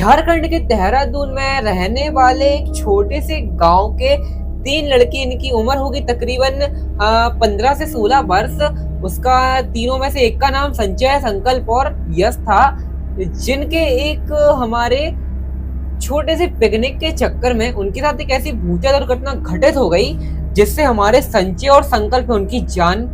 झारखंड के देहरादून में रहने वाले एक छोटे से गांव के तीन लड़के, इनकी उम्र होगी तकरीबन 15 से 16 वर्ष। उसका तीनों में से एक का नाम संजय, संकल्प और यश था, जिनके एक हमारे छोटे से पिकनिक के चक्कर में उनके साथ एक ऐसी भूतिया दुर्घटना घटित हो गई जिससे हमारे संजय और संकल्प में उनकी जान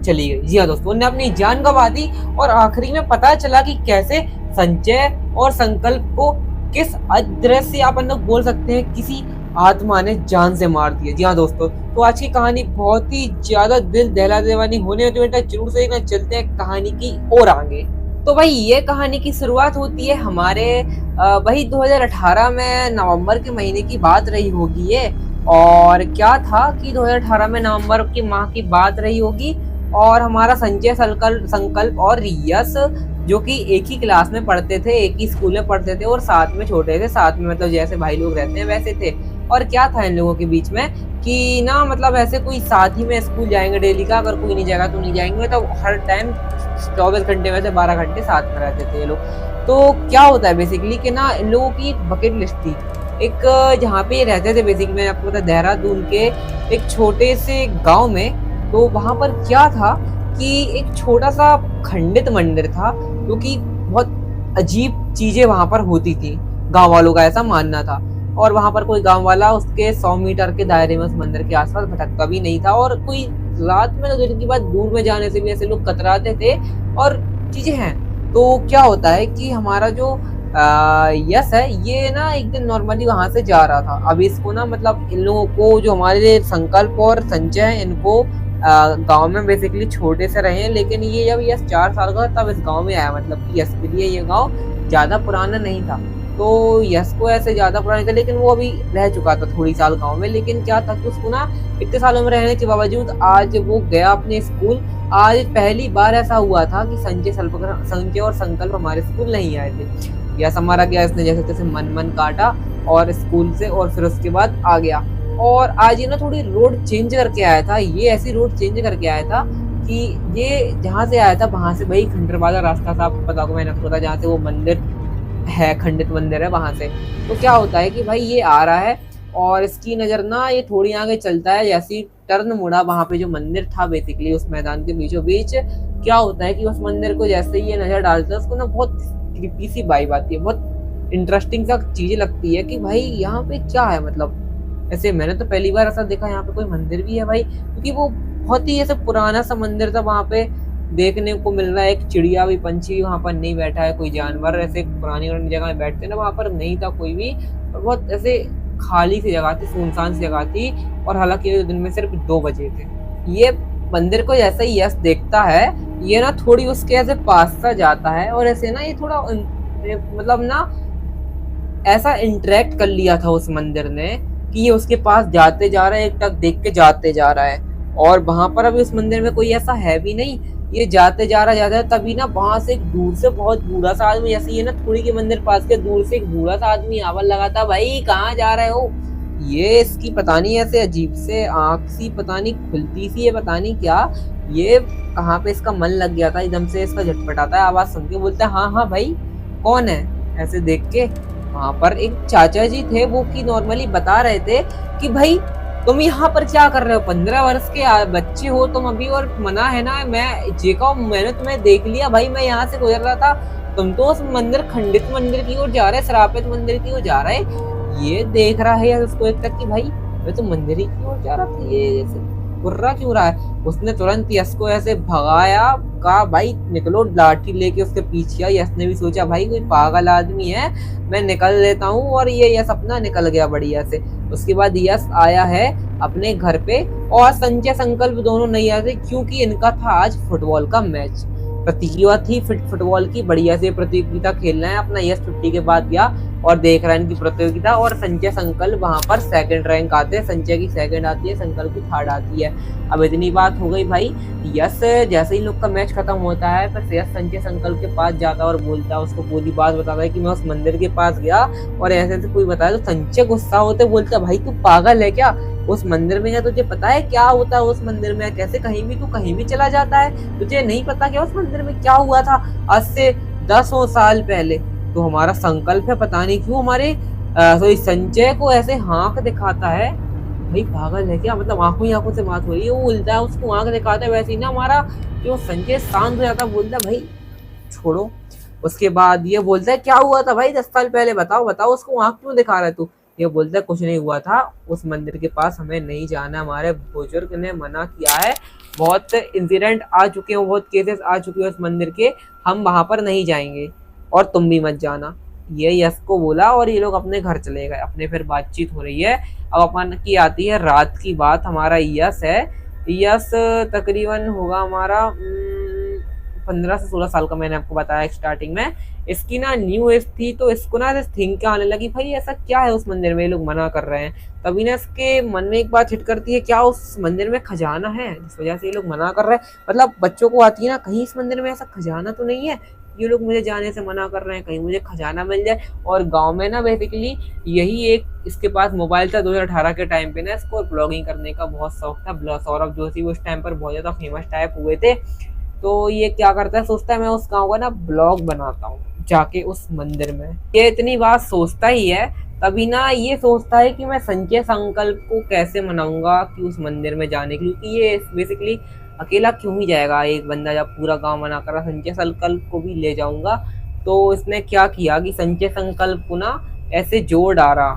चली गई। जी हाँ दोस्तों, उन्हें अपनी जान गंवा दी और आखिरी में पता चला कि कैसे संजय और संकल्प को किस अदृश्य, आप लोग बोल सकते हैं, किसी आत्मा ने जान से मार दिया। जी हाँ दोस्तों, तो आज की कहानी बहुत ही ज्यादा दिल दहला देवानी होने वाली है, बेटा जरूर से देखना। चलते हैं कहानी की और आगे। तो भाई ये कहानी की शुरुआत होती है हमारे वही 2018 में नवंबर के महीने की बात रही होगी ये। और क्या था कि 2018 में नवंबर के माह की बात रही होगी और हमारा संजय, संकल्प और यश, जो कि एक ही क्लास में पढ़ते थे, एक ही स्कूल में पढ़ते थे और साथ में छोटे थे, साथ में मतलब जैसे भाई लोग रहते हैं वैसे थे। और क्या था इन लोगों के बीच में कि ना मतलब ऐसे कोई साथ ही में स्कूल जाएंगे डेली का, अगर कोई नहीं जाएगा तो नहीं जाएंगे, तो हर टाइम 24 घंटे में से 12 घंटे साथ में रहते थे ये लोग। तो क्या होता है बेसिकली कि ना इन लोगों की बकेट लिस्ट थी एक, जहाँ पे रहते थे बेसिकली, मैंने आपको बताया देहरादून के एक छोटे से गाँव में। तो वहां पर क्या था कि एक छोटा सा खंडित मंदिर था, क्योंकि बहुत अजीब चीजें वहां पर होती थी, गांव वालों का ऐसा मानना था। और वहां पर कोई गांव वाला उसके 100 मीटर के दायरे में उस मंदिर के आसपास भटकता भी नहीं था। और कोई रात में, तो दिन की बात, दूर में जाने से भी ऐसे लोग कतराते थे और चीजें हैं। तो क्या होता है कि हमारा जो यस है, ये ना एक दिन नॉर्मली वहां से जा रहा था। अब इसको ना मतलब इन लोगों को, जो हमारे संकल्प और संजय है, इनको गांव में बेसिकली छोटे से रहे हैं, लेकिन ये जब यश 4 साल का तब इस गांव में आया। मतलब कि यश के लिए ये गांव ज्यादा पुराना नहीं था, तो यश को ऐसे ज्यादा पुराना था, लेकिन वो अभी रह चुका था थोड़ी साल गांव में। लेकिन क्या था कि उसको ना इतने सालों में रहने के बावजूद आज वो गया अपने स्कूल। आज पहली बार ऐसा हुआ था कि संजय और संकल्प हमारे स्कूल नहीं आए थे। यश हमारा गया, इसने जैसे तैसे मन काटा और स्कूल से, और फिर उसके बाद आ गया। और आज ये ना थोड़ी रोड चेंज करके आया था। ये ऐसी रोड चेंज करके आया था कि ये जहाँ से आया था वहां से भाई खंडर वाला रास्ता था, आपको पता होगा, मैंने आपको बताया, जहाँ से वो मंदिर है, खंडित मंदिर है, वहां से। तो क्या होता है कि भाई ये आ रहा है और इसकी नजर ना ये थोड़ी आगे चलता है, जैसी टर्न मुड़ा वहां पे जो मंदिर था बेसिकली उस मैदान के बीचों बीच। क्या होता है कि उस मंदिर को जैसे ही ये नजर डालता है, उसको ना बहुत क्रीपी सी वाइब आती है, बहुत इंटरेस्टिंग सा चीजें लगती है कि भाई यहाँ पे क्या है। मतलब ऐसे मैंने तो पहली बार ऐसा देखा, यहाँ पे कोई मंदिर भी है भाई, क्योंकि वो बहुत ही ऐसे पुराना सा मंदिर था। वहां पे देखने को मिल रहा है एक चिड़िया भी, पंछी भी वहां पर नहीं बैठा है, कोई जानवर ऐसे पुरानी जगह में बैठते ना, वहां पर नहीं था कोई भी। और बहुत ऐसे खाली सी जगह थी, सुनसान सी जगह थी। और हालांकि दिन में सिर्फ 2 बजे थे। ये मंदिर को जैसे ही यश देखता है, ये ना थोड़ी उसके ऐसे पास सा जाता है और ऐसे ना ये थोड़ा मतलब ना ऐसा इंटरेक्ट कर लिया था उस मंदिर ने कि ये उसके पास जाते जा रहा है, एक टक देख के जाते जा रहा है। और वहां पर अभी उस मंदिर में कोई ऐसा है भी नहीं, ये जाते जा रहा है। तभी ना वहां से एक दूर से बहुत बूढ़ा सा आदमी, जैसे ये ना थोड़ी के मंदिर पास के दूर से एक बूढ़ा सा आदमी आवाज लगाता, भाई कहाँ जा रहे हो। ये इसकी पता नहीं ऐसे अजीब से आंख सी पता नहीं खुलती सी है, पता नहीं क्या, ये कहाँ पे इसका मन लग गया था। एकदम से इसका झटपटाता है, आवाज सुन के बोलता है, हाँ हाँ भाई कौन है। ऐसे देख के वहां पर एक चाचा जी थे, वो की नॉर्मली बता रहे थे कि भाई तुम यहाँ पर क्या कर रहे हो, 15 वर्ष के बच्चे हो तुम अभी, और मना है ना, मैं जेका, मैंने तुम्हें देख लिया भाई, मैं यहाँ से गुजर रहा था, तुम तो उस मंदिर, खंडित मंदिर की ओर जा रहे, श्रापित मंदिर की ओर जा रहे। ये देख रहा है उसको एक तक कि भाई मैं तो मंदिर ही की ओर जा रहा था, ये ऐसे गुर्रा क्यों रहा है। उसने तुरंत यश को ऐसे भगाया, कहा भाई निकलो, लाठी लेके उसके पीछे आई। यश ने भी सोचा भाई कोई पागल आदमी है, मैं निकल लेता हूँ, और ये यश अपना निकल गया बढ़िया से। उसके बाद यश आया है अपने घर पे, और संजय संकल्प दोनों नहीं आए थे क्योंकि इनका था आज फुटबॉल का मैच, प्रतियोगिता थी फुटबॉल की, बढ़िया से प्रतियोगिता खेलना है अपना। यश छुट्टी के बाद गया और देख रहा है इनकी प्रतियोगिता, और संजय संकल्प वहां पर 2nd रैंक आते हैं, संजय की 2nd आती है, संकल्प की 3rd आती है। अब इतनी बात हो गई भाई, यश जैसे ही लोग का मैच खत्म होता है, फिर यश संजय संकल्प के पास जाता है और बोलता है, उसको पूरी बात बताता है कि मैं उस मंदिर के पास गया और ऐसे ऐसे कोई बताया। तो संजय गुस्सा होते बोलता, भाई तू पागल है क्या, उस मंदिर में क्या तुझे पता है क्या होता है उस मंदिर में, कैसे कहीं भी तू कहीं भी चला जाता है, तुझे नहीं पता क्या उस मंदिर में क्या हुआ था आज से 10 साल पहले। तो हमारा संकल्प है पता नहीं क्यों हमारे सॉरी संजय को ऐसे आंख दिखाता है। भाई पागल है क्या, मतलब आंखों ही आंखों से बात हो रही है, वो उल्टा है उसको आंख दिखाता है, वैसे ही ना हमारा जो संजय शांत हो जाता है, बोलता है भाई छोड़ो। उसके बाद ये बोलता है क्या हुआ था भाई 10 साल पहले, बताओ बताओ, उसको आंख क्यों दिखा रहा है तू। ये बोलता है कुछ नहीं हुआ था, उस मंदिर के पास हमें नहीं जाना, हमारे बुजुर्ग ने मना किया है, बहुत इंसिडेंट आ चुके हैं, बहुत केसेस आ चुके हैं उस मंदिर के, हम वहां पर नहीं जाएंगे और तुम भी मत जाना। ये यश को बोला और ये लोग अपने घर चले गए। अपने फिर बातचीत हो रही है। अब अपन की आती है रात की बात। हमारा यश है, यश तकरीबन होगा हमारा 15 से 16 साल का, मैंने आपको बताया स्टार्टिंग में। इसकी ना न्यू एज थी, तो इसको ना थिंक आने लगी भाई ऐसा क्या है उस मंदिर में, ये लोग मना कर रहे हैं। तभी ना इसके मन में एक बात हिट करती है, क्या उस मंदिर में खजाना है जिस वजह से ये लोग मना कर रहे हैं। मतलब बच्चों को आती है ना, कहीं इस मंदिर में ऐसा खजाना तो नहीं है, ये लोग मुझे जाने से मना कर रहे हैं, कहीं मुझे खजाना मिल जाए। और गांव में ना बेसिकली यही एक इसके पास मोबाइल था 2018 के टाइम पे ना, इसको ब्लॉगिंग करने का बहुत शौक था। सौरभ जोशी उस टाइम पर बहुत ज्यादा फेमस टाइप हुए थे। तो ये क्या करता है, सोचता है मैं उस गांव का ना ब्लॉग बनाता हूँ जाके उस मंदिर में। ये इतनी बात सोचता ही है, तभी ना ये सोचता है कि मैं संजय संकल्प को कैसे मनाऊंगा कि उस मंदिर में जाने के लिए, क्योंकि ये बेसिकली अकेला क्यों ही जाएगा एक बंदा, जब पूरा गांव मना कर रहा, संजय संकल्प को भी ले जाऊंगा। तो इसने क्या किया कि संजय संकल्प को ना ऐसे जोर डाला।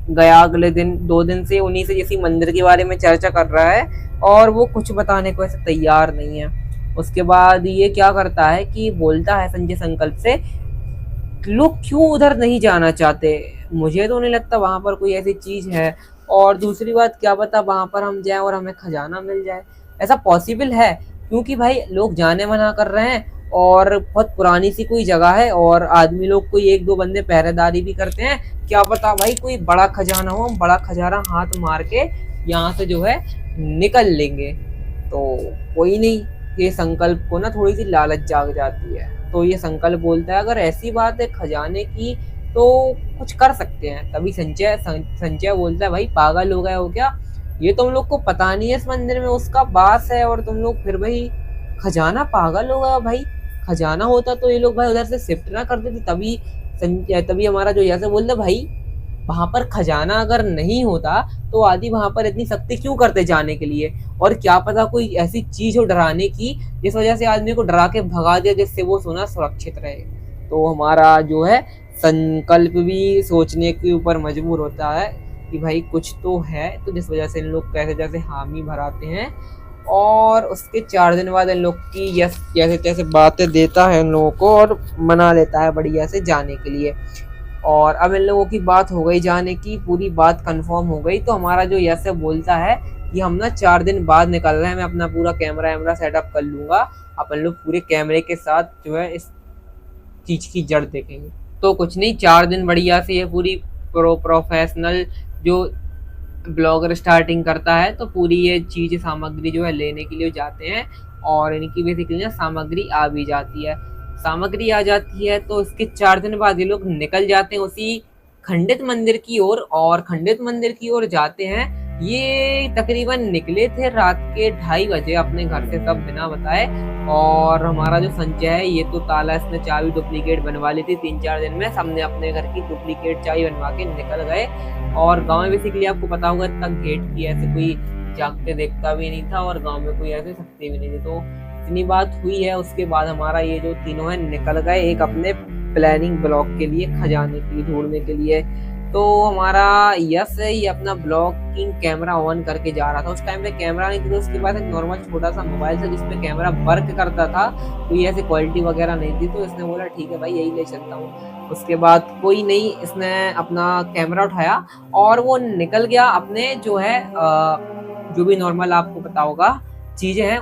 गया अगले दिन, 2 दिन से उन्हीं से किसी मंदिर के बारे में चर्चा कर रहा है और वो कुछ बताने को ऐसे तैयार नहीं है। उसके बाद ये क्या करता है कि बोलता है संजय संकल्प से, लोग क्यों उधर नहीं जाना चाहते, मुझे तो नहीं लगता वहां पर कोई ऐसी चीज है। और दूसरी बात, क्या पता वहां पर हम जाएं और हमें खजाना मिल जाए, ऐसा पॉसिबल है, क्योंकि भाई लोग जाने मना कर रहे हैं और बहुत पुरानी सी कोई जगह है और आदमी लोग कोई 1-2 बंदे पहरेदारी भी करते हैं, क्या पता भाई कोई बड़ा खजाना हो, हम बड़ा खजाना हाथ मार के यहाँ से जो है निकल लेंगे। तो कोई नहीं, ये संकल्प को ना थोड़ी सी लालच जाग जाती है। तो ये संकल्प बोलता है अगर ऐसी बात है खजाने की तो कुछ कर सकते हैं। तभी संजय बोलता है भाई पागल हो गए हो क्या, ये तुम लोग को पता नहीं है इस मंदिर में उसका वास है और तुम लोग फिर भाई खजाना, पागल हो गया भाई, खजाना होता तो ये लोग भाई उधर से शिफ्ट ना कर देते। तभी हमारा जो यहाँ से बोलता भाई वहां पर खजाना अगर नहीं होता तो आदि वहां पर इतनी सख्ती क्यों करते जाने के लिए, और क्या पता कोई ऐसी चीज हो डराने की जिस वजह से आदमी को डरा के भगा दिया जिससे वो सोना सुरक्षित रहे। तो हमारा जो है संकल्प भी सोचने के ऊपर मजबूर होता है कि भाई कुछ तो है, तो जिस वजह से इन लोग कैसे जैसे हामी भराते हैं। और उसके 4 दिन बाद इन लोग की यस जैसे तैसे बातें देता है इन लोगों को और मना लेता है बढ़िया से जाने के लिए। और अब इन लोगों की बात हो गई जाने की, पूरी बात कंफर्म हो गई, तो हमारा जो यश है बोलता है कि हम ना 4 दिन बाद निकल रहे हैं, मैं अपना पूरा कैमरा वैमरा सेटअप कर लूंगा, अपन लोग पूरे कैमरे के साथ जो है इस चीज की जड़ देखेंगे। तो कुछ नहीं, 4 दिन बढ़िया से ये पूरी प्रोफेशनल जो ब्लॉगर स्टार्टिंग करता है, तो पूरी ये चीज सामग्री जो है लेने के लिए जाते हैं और इनकी बेसिकली ना सामग्री आ भी जाती है। सामग्री आ जाती है तो इसके 4 दिन बाद ये लोग निकल जाते हैं उसी खंडित मंदिर की ओर, और खंडित मंदिर की ओर जाते हैं। ये तकरीबन निकले थे रात के 2:30 बजे अपने घर से सब बिना बताए। और हमारा जो संजय है ये तो ताला इसने चाबी डुप्लीकेट बनवा ली थी 3-4 दिन में, सबने अपने घर की डुप्लीकेट चाबी बनवा के निकल गए। और गांव में बेसिकली आपको पता होगा इतना गेट की ऐसे कोई जागते देखता भी नहीं था और गांव में कोई ऐसे सकते भी नहीं थे। तो इतनी बात हुई है। उसके बाद हमारा ये जो तीनों है निकल गए एक अपने प्लानिंग ब्लॉग के लिए, खजाने की ढूंढने के लिए। तो हमारा यश है ये अपना ब्लॉगिंग कैमरा ऑन करके जा रहा था। उस टाइम पे कैमरा नहीं था, तो उसके पास एक नॉर्मल छोटा सा मोबाइल था जिसपे कैमरा वर्क करता था, कोई ऐसी क्वालिटी वगैरह नहीं थी। तो इसने बोला ठीक है भाई यही ले चलता हूँ। उसके बाद कोई नहीं, इसने अपना कैमरा उठाया और वो निकल गया अपने जो है जो भी नॉर्मल आपको पता होगा चीजें हैं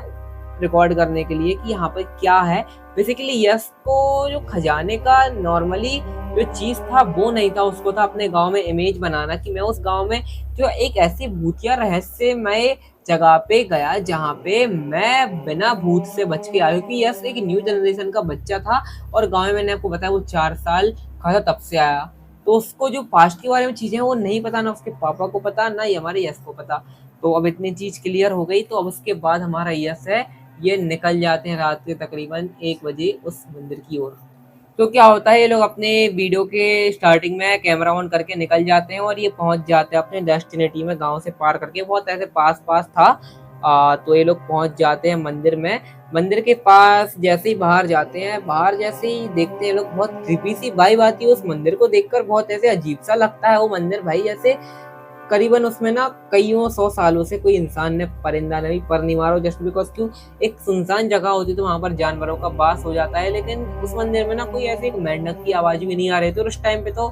रिकॉर्ड करने के लिए कि यहाँ पर क्या है। बेसिकली यश को जो खजाने का नॉर्मली जो चीज था वो नहीं था, उसको था अपने गांव में इमेज बनाना कि मैं उस गांव में जो एक ऐसी भूतिया रहस्यमय जगह पे गया जहाँ पे मैं बिना भूत से बच के आया, क्योंकि यश एक न्यू जनरेशन का बच्चा था और गांव में मैंने आपको बताया वो 4 साल का था तब से आया। तो उसको जो पास्ट के बारे में चीजें वो नहीं पता, ना उसके पापा को पता, ना ही हमारे यश को पता। तो अब इतनी चीज क्लियर हो गई। तो अब उसके बाद हमारा यश है ये निकल जाते हैं रात के तकरीबन 1 बजे उस मंदिर की ओर। तो क्या होता है, ये लोग अपने वीडियो के स्टार्टिंग में कैमरा ऑन करके निकल जाते हैं और ये पहुंच जाते हैं अपने डेस्टिनेटी में, गांव से पार करके, बहुत ऐसे पास पास था। तो ये लोग पहुंच जाते हैं मंदिर में। मंदिर के पास जैसे ही बाहर जाते हैं, बाहर जैसे ही देखते हैं लोग, बहुत क्रीपी सी वाइब आती है उस मंदिर को देखकर, बहुत ऐसे अजीब सा लगता है वो मंदिर भाई, जैसे करीबन उसमें ना कईयों 100 सालों से कोई इंसान ने परिंदा नहीं पर नहीं मारो, जस्ट बिकॉज क्यों, एक सुनसान जगह होती तो वहां पर जानवरों का वास हो जाता है, लेकिन उस मंदिर में ना कोई ऐसी एक मेंढक की आवाज भी नहीं आ रही थी। और उस टाइम पे तो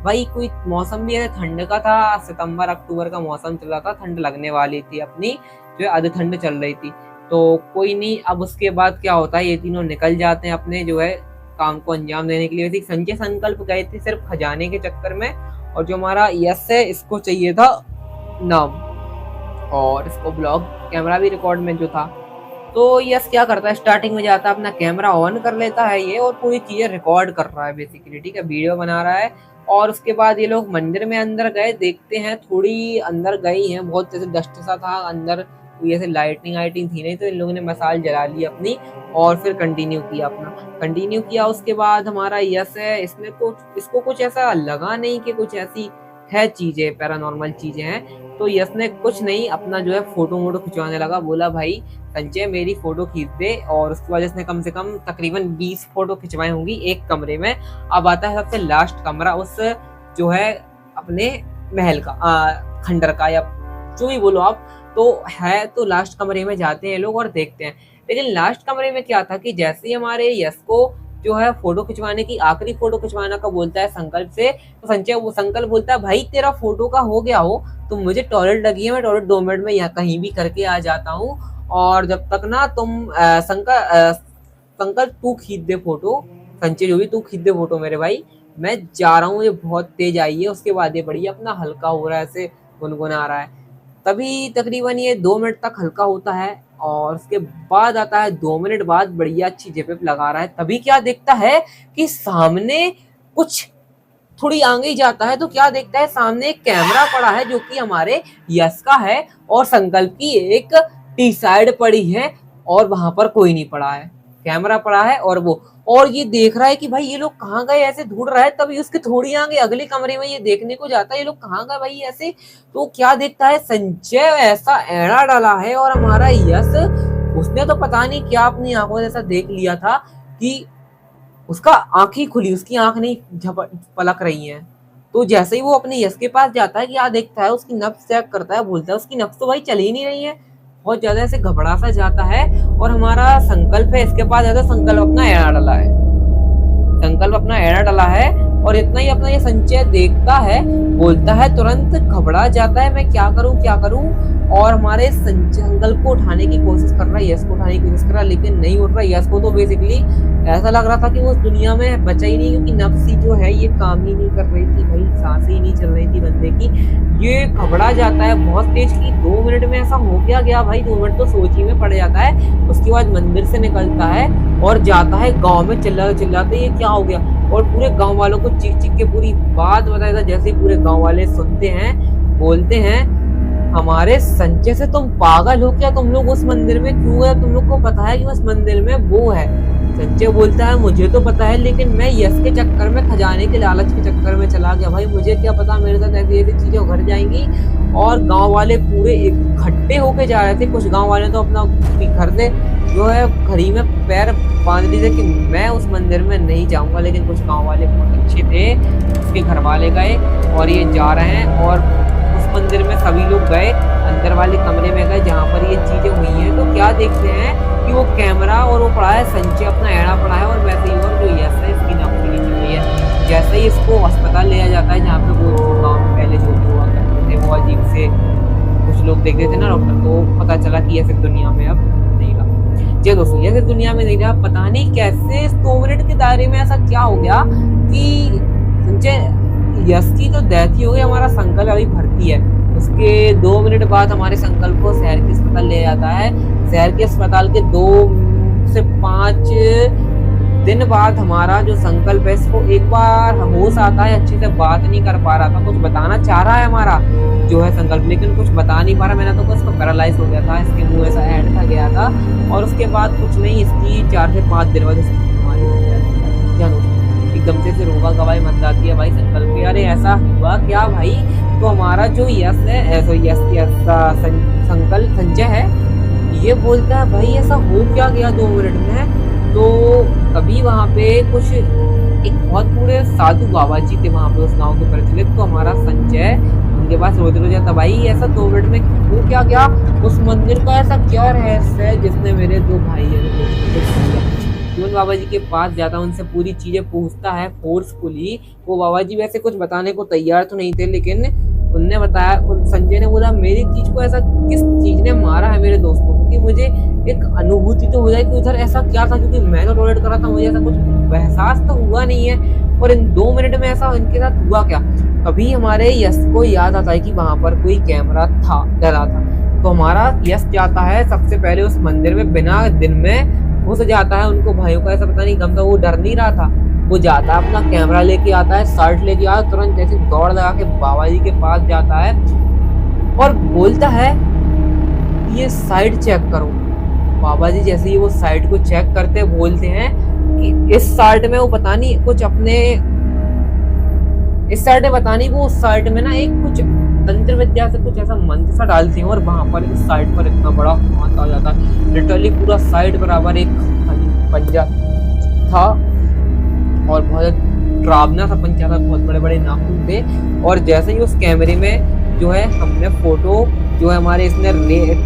भाई कोई मौसम भी ऐसे ठंड का था, सितंबर अक्टूबर का मौसम चल रहा था, ठंड लगने वाली थी अपनी, जो है अध ठंड चल रही थी। तो कोई नहीं, अब उसके बाद क्या होता है, ये तीनों निकल जाते हैं अपने जो है काम को अंजाम देने के लिए। वैसे संजय संकल्प गए थे सिर्फ खजाने के चक्कर में, और जो हमारा यश है इसको चाहिए था नाम, और इसको ब्लॉग कैमरा भी रिकॉर्ड में जो था। तो यश क्या करता है, स्टार्टिंग में जाता है अपना कैमरा ऑन कर लेता है ये, और पूरी चीजें रिकॉर्ड कर रहा है बेसिकली, ठीक है, वीडियो बना रहा है। और उसके बाद ये लोग मंदिर में अंदर गए, देखते हैं थोड़ी अंदर गई हैं, बहुत जैसे डस्ट सा था अंदर, कोई ऐसे लाइटिंग वाइटिंग थी नहीं, तो इन लोगों ने मसाल जला ली अपनी और फिर कंटिन्यू किया अपना, कंटिन्यू किया। उसके बाद हमारा यश है, इसने तो इसको कुछ ऐसा लगा नहीं कि कुछ ऐसी है चीजें, पैरानॉर्मल चीजें हैं। तो यश ने कुछ नहीं, अपना जो है फोटो वोटो खिंचवाने लगा, बोला भाई संजय मेरी फोटो खींच दे। और उसके बाद इसने कम से कम तकरीबन 20 फोटो खिंचवाई होंगी एक कमरे में। अब आता है सबसे लास्ट कमरा, उस जो है अपने महल का, खंडर का, या जो भी बोलो आप, तो है। तो लास्ट कमरे में जाते हैं लोग और देखते हैं। लेकिन लास्ट कमरे में क्या था कि जैसे ही हमारे यश को जो है फोटो खिंचवाने की, आखिरी फोटो खिंचवाना का बोलता है संकल्प से, तो संजय वो संकल्प बोलता है भाई तेरा फोटो का हो गया हो तो मुझे टॉयलेट लगी है, मैं टॉयलेट 2 मिनट में यहाँ कहीं भी करके आ जाता हूँ, और जब तक ना तुम संकल्प तू खींच दे फोटो, संजय जो भी तू खींच दे फोटो मेरे भाई, मैं जा रहा हूँ, ये बहुत तेज आई है। उसके बाद ये बढ़िया अपना हल्का हो रहा है, ऐसे गुनगुना रहा है। तभी तकरीबन ये 2 मिनट तक हल्का होता है, और उसके बाद आता है 2 मिनट बाद बढ़िया अच्छी जेब लगा रहा है। तभी क्या देखता है कि सामने कुछ, थोड़ी आगे ही जाता है तो क्या देखता है, सामने एक कैमरा पड़ा है जो कि हमारे यश का है, और संकल्प की एक टी साइड पड़ी है, और वहां पर कोई नहीं पड़ा है, कैमरा पड़ा है और वो, और ये देख रहा है कि भाई ये लोग कहाँ गए, ऐसे ढूंढ रहा है। तभी उसके थोड़ी आगे अगले कमरे में ये देखने को जाता है ये लोग कहाँ गए भाई ऐसे। तो क्या देखता है, संजय ऐसा एड़ा डाला है, और हमारा यश, उसने तो पता नहीं क्या अपनी आंखों से ऐसा देख लिया था कि उसका आंखें खुली, उसकी आंख नहीं पलक रही हैं। तो जैसे ही वो अपने यश के पास जाता है, क्या देखता है, उसकी नब्ज चेक करता है, बोलता है उसकी नब्ज तो भाई चल ही नहीं रही है, बहुत ज्यादा ऐसे घबरा सा जाता है। और हमारा संकल्प है, इसके पास जाता है, संकल्प अपना एड़ा डाला है, संकल्प अपना एड़ा डाला है, और इतना ही अपना ये संजय देखता है, बोलता है, तुरंत घबरा जाता है, मैं क्या करूं क्या करूं। और हमारे संकल्प को उठाने की कोशिश कर रहा है, यश को उठाने की कोशिश कर रहा है, लेकिन नहीं उठ रहा। यश को तो बेसिकली ऐसा लग रहा था कि वो दुनिया में बचा ही नहीं, क्योंकि नफ्सी जो है ये काम ही नहीं कर रही थी भाई, सांसें ही नहीं चल रही थी बंदे की। ये घबरा जाता है बहुत तेज की 2 मिनट में ऐसा हो क्या गया भाई, 2 मिनट तो सोच ही में पड़ जाता है। उसके बाद मंदिर से निकलता है और जाता है गाँव में, चिल्लाते ये क्या हो गया, और पूरे गाँव वालों को चीख चीख के पूरी बात बताया था। जैसे पूरे गाँव वाले सुनते हैं, बोलते हैं, हमारे संजय से तुम पागल हो क्या, तुम लोग उस मंदिर में क्यों है, तुम लोग को पता है कि उस मंदिर में वो है। संजय बोलता है मुझे तो पता है, लेकिन मैं यश के चक्कर में, खजाने के लालच के चक्कर में चला गया भाई, मुझे क्या पता मेरे साथ ऐसी ऐसी चीजें उभर जाएंगी। और गांव वाले पूरे इकट्ठे होके जा रहे थे, कुछ गांव वाले तो अपना घर से जो है घड़ी में पैर बांध ली थे कि मैं उस मंदिर में नहीं जाऊंगा, लेकिन कुछ गांव वाले बहुत अच्छे थे, उसके घर वाले गए और ये जा रहे हैं। और उस मंदिर में सभी लोग गए, अंदर वाले कमरे में गए जहाँ पर ये चीजें हुई हैं। तो क्या देखते हैं कि वो कैमरा और वो पड़ा है, संजय अपना एड़ा पड़ा है, और वैसे ही और जो यश है इसकी नौकरी ली हुई है। जैसे ही इसको अस्पताल ले जाता है, जहाँ पे वो गाँव में पहले जो हुआ करते थे, वो अजीब से कुछ लोग देखते थे ना डॉक्टर, तो पता चला कि ऐसे दुनिया में अब नहीं रहा। जी दोस्तों, ये दुनिया में नहीं रहा, पता नहीं कैसे 2 मिनट के दायरे में ऐसा क्या हो गया कि संजय, यश की तो डेथ ही हो गई, हमारा संकल्प अभी भर्ती है। उसके 2 मिनट बाद हमारे संकल्प को शहर के अस्पताल ले जाता है। शहर के अस्पताल के 2 से 5 दिन बाद हमारा जो संकल्प है, इसको एक बार होश आता है, अच्छे से बात नहीं कर पा रहा था, कुछ बताना चाह रहा है हमारा जो है संकल्प, लेकिन कुछ बता नहीं पा रहा। मैंने तो इसको पैरालाइज हो गया था, इसके मुंह ऐसा ऐड था गया था, और उसके बाद कुछ नहीं, इसकी 4 से 5 दिन बाद हमारी एकदम से फिर होगा गवाही मत जाती है भाई संकल्प पे, अरे ऐसा हुआ क्या भाई। तो हमारा जो यस है ऐसा यस यस संकल्प संजय है, ये बोलता है भाई ऐसा हो क्या गया 2 मिनट में। तो तभी वहां पे कुछ एक बहुत पूरे साधु बाबा जी थे वहां पे उस गांव के प्रचलित। तो हमारा संजय उनके पास रोते रोते जाता, भाई ऐसा 2 मिनट में हो क्या गया, उस मंदिर का ऐसा क्या रहस्य है जिसने मेरे 2 भाई जीवन बाबा जी के पास जाता, उनसे पूरी चीजें पूछता है फोर्सफुली। वो बाबा जी वैसे कुछ बताने को तैयार तो नहीं थे, लेकिन उनने बताया, संजय ने बोला मेरी चीज को ऐसा किस चीज ने मारा है मेरे दोस्तों को, कि मुझे एक अनुभूति तो हो जाए कि उधर ऐसा क्या था, क्योंकि मैं तो टॉयलेट कर रहा था, मुझे ऐसा कुछ एहसास तो हुआ नहीं है, और इन 2 मिनट में ऐसा इनके साथ हुआ क्या। तभी हमारे यश को याद आता है कि वहां पर कोई कैमरा था डला था। तो हमारा यश जाता है सबसे पहले उस मंदिर में, बिना दिन में घुस जाता है। उनको भाइयों का ऐसा पता नहीं गम था, वो डर नहीं रहा था, वो जाता है अपना कैमरा लेके आता है, शर्ट लेके आता है, तुरंत जैसे दौड़ लगा के बाबा जी के पास जाता है और बोलता है ये साइड चेक करो। बाबा जी जैसे ही वो साइड को चेक करते बोलते हैं कि इस साइड में वो पता नहीं कुछ अपने इस साइड में पता नहीं वो उस साइड में ना एक कुछ तंत्र विद्या से कुछ ऐसा मंत्र सा डालती है, और वहां पर इस साइड पर इतना बड़ा हाथ आ जाता है, लिटरली पूरा साइड बराबर एक पंजा था और बहुत डरावना सा पंजा था, बहुत बड़े बड़े नाखून थे। और जैसे ही उस कैमरे में जो है हमने फोटो जो है हमारे इसने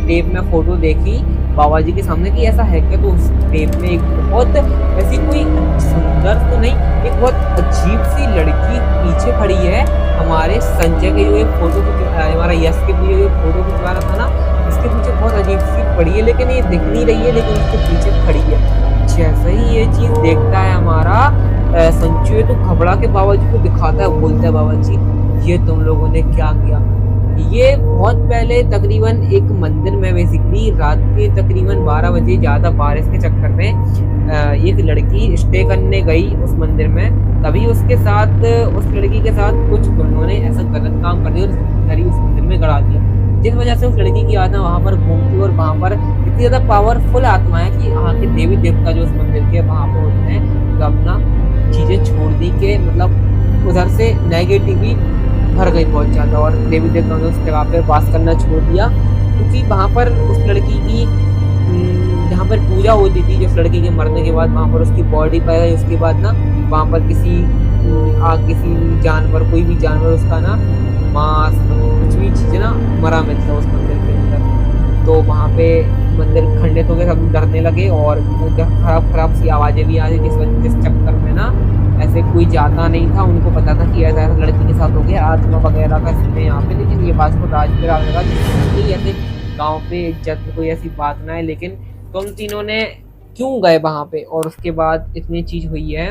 टेप में फोटो देखी बाबा जी के सामने कि ऐसा है क्या, तो उस टेप में एक बहुत ऐसी कोई सुंदर तो नहीं, एक बहुत अजीब सी लड़की पीछे खड़ी है हमारे संजय के जो एक फोटो हमारा यश के पीछे जो फोटो खिंचवा रहा था ना, इसके पीछे बहुत अजीब सी पड़ी है, लेकिन ये दिख नहीं रही है, लेकिन उसके पीछे खड़ी है। जैसे ही ये चीज देखता है हमारा संजय तो घबरा के बाबा जी को दिखाता है, बोलता है बाबा जी ये तुम लोगों ने क्या किया। ये बहुत पहले तकरीबन एक मंदिर में बेसिकली रात के तकरीबन 12 बजे ज्यादा बारिश के चक्कर में एक लड़की स्टे करने गई उस मंदिर में, तभी उसके साथ उस लड़की के साथ कुछ दोनों ने ऐसा गलत काम कर दिया और घर ही उस मंदिर में गड़ा दिया, जिस वजह से उस लड़की की आत्मा वहां पर घूमती और वहां पर इतनी ज्यादा पावरफुल आत्मा है कि वहाँ के देवी देवता जो उस मंदिर के वहां पर होते हैं तो अपना चीजें छोड़ दी के मतलब उधर से नेगेटिवली भर गई बहुत ज्यादा, और देवी देवताओं ने उस जगह पे वास करना छोड़ दिया, क्योंकि वहां पर उस लड़की की जहाँ पर पूजा होती थी जो उस लड़की के मरने के बाद वहां पर उसकी बॉडी पाई, उसके बाद ना वहां पर किसी जानवर कोई भी जानवर उसका ना मांस कुछ भी चीजें ना मरा मिलता उस मंदिर के अंदर। तो वहां पे मंदिर खंडित हो गए, सब डरने लगे और खराब सी आवाजें भी आ रही, जिस चक्कर में ना ऐसे कोई जाता नहीं था, उनको पता था कि ऐसा लड़की के साथ हो गया आत्मा वगैरह का सीन है यहाँ पे। लेकिन ये बात को राज पे लगा जिससे ऐसे गांव पे इज्जत में कोई ऐसी बात ना है, लेकिन तुम तीनों ने क्यों गए वहां पे, और उसके बाद इतनी चीज हुई है।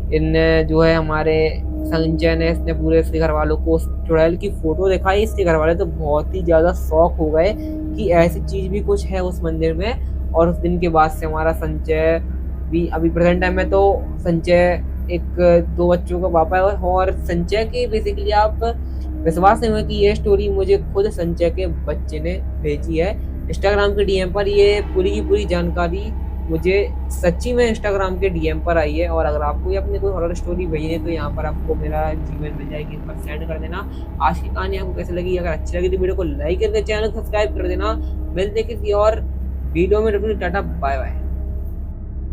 इन जो है हमारे संजय ने इसने पूरे इसके घर वालों को चुड़ैल की फोटो दिखाई, इसके घर वाले तो बहुत ही ज्यादा शौक हो गए कि ऐसी चीज भी कुछ है उस मंदिर में। और उस दिन के बाद से हमारा संजय भी अभी प्रेजेंट टाइम में तो संजय एक 2 बच्चों का पापा है, और संजय के बेसिकली आप विश्वास नहीं हुआ कि ये स्टोरी मुझे खुद संजय के बच्चे ने भेजी है इंस्टाग्राम के डीएम पर। ये पूरी की पूरी जानकारी मुझे सच्ची में इंस्टाग्राम के डीएम पर आई है, और अगर आपको ये अपनी कोई हॉरर स्टोरी भेजनी है तो यहाँ पर आपको मेरा जीमेल मिल जाएगी, इस पर सेंड कर देना। आज की कहानी आपको कैसे लगी, अगर अच्छी लगी तो वीडियो को लाइक करके चैनल सब्सक्राइब कर देना। मिलते किसी और वीडियो में, टाटा बाय बाय।